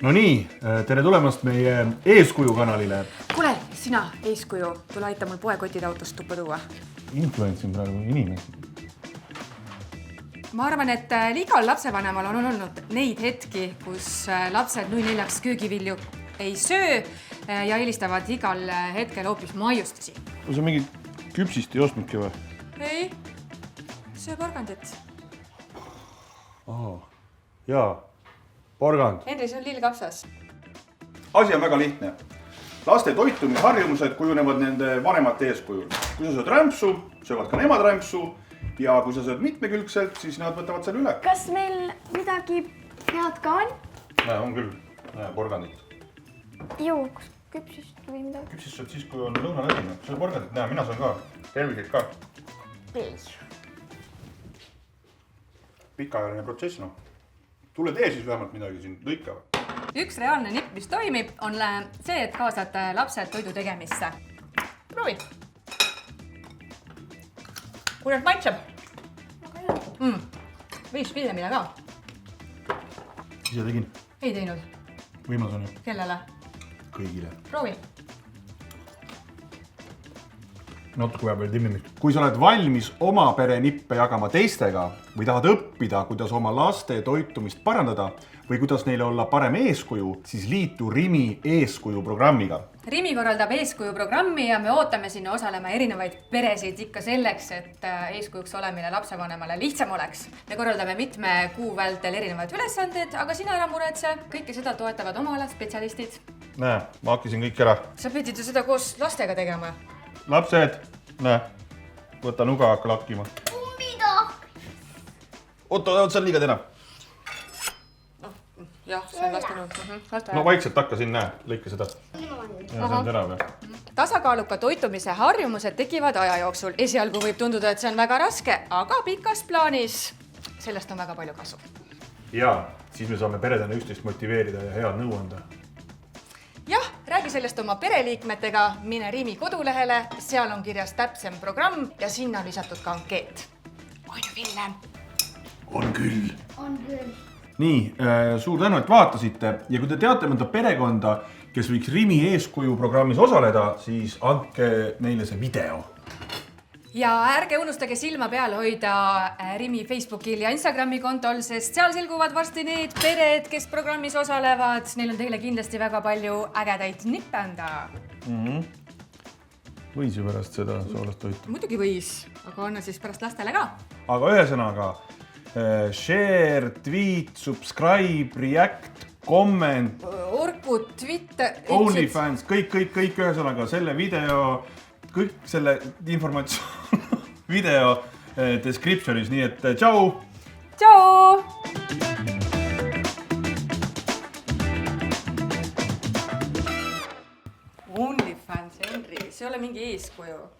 No nii, tere tulemast meie Eeskuju kanalile. Kuule, sina, Eeskuju, tule aita mul poekotid autost tuppa tuua. Influentsin praegu inimesi. Ma arvan, et igal lapsevanemal on olnud neid hetki, kus lapsed nui neljaks köögivilju ei söö ja eelistavad igal hetkel hoopis maiustisi. Sa mingi küpsist ei ostnudki või? Ei, söö porgandit. Jaa, porgand. Henri, see on lill kapsas. Asi on väga lihtne. Laste toitumisharjumused kujunevad nende vanemate eeskujul. Kui sa sööd rämpsu, söövad ka nemad rämpsu ja kui sa sööd mitmekülgselt, siis nad võtavad selle üle. Kas meil midagi head ka on? On küll, porgandit. Juu, küpsist või midagi? Küpsist sööd siis, kui on lõunalõhina. Sööd porgandit, mina söön ka. Tervised ka. Ei. Pikaajaline protsess, noh. Tule tee siis vähemalt midagi siin lõika. Üks reaalne nipp, mis toimib, on see, et kaasad lapsed toidu tegemisse. Proovi. Kuidas maitseb? Väga hea. Viis Villemile ka. Ise tegin. Ei teinud. Võimas on ju. Kellele? Kõigile. Proovi. Natuke peab veel timmimist. Kui sa oled valmis oma pere nippe jagama teistega või tahad õppida, kuidas oma laste toitumist parandada või kuidas neile olla parem eeskuju, siis liitu Rimi eeskuju programmiga. Rimi korraldab eeskuju programmi ja me ootame sinna osalema erinevaid peresid ikka selleks, et eeskujuks olemine lapsevanemale lihtsam oleks. Me korraldame mitme kuu vältel erinevad ülesanded, aga sina ära muretse, kõike seda toetavad oma ala spetsialistid. Näe, ma hakkasin kõik ära. Sa pidid ju seda koos lastega tegema. Lapsed, näe, võta nuga, hakka lakkima. Mida? Oota, see on liiga tena. Jah, see on laste No vaikselt hakka siin, näe, lõika seda. Ja see on terav. Tasakaaluka toitumise harjumused tekivad aja jooksul. Esialgu võib tunduda, et see on väga raske, aga pikas plaanis sellest on väga palju kasu. Ja siis me saame peredena üksteist motiveerida ja head nõu anda. Jah, räägi sellest oma pereliikmetega, mine Rimi kodulehele, seal on kirjas täpsem programm ja sinna on lisatud ka ankeet. On ju, Villem? On küll. On küll. Nii, suur tänu, et vaatasite ja kui te teate mõnda perekonda, kes võiks Rimi eeskuju programmis osaleda, siis andke neile see video. Ja ärge unustage silma peal hoida Rimi Facebookil ja Instagrami kontol, sest seal selguvad varsti need pered, kes programmis osalevad. Neil on teile kindlasti väga palju ägedaid nippe anda. Võis ju pärast seda soolast toitu. Muidugi võis, aga anna siis pärast lastele ka. Aga ühesõnaga, share, tweet, subscribe, react, comment, Orkut, Twitter... OnlyFans, kõik ühesõnaga selle video, kõik selle informatsioon video descriptionis, nii et tšau! Tšau! OnlyFans, Henri, see ei ole mingi eeskuju.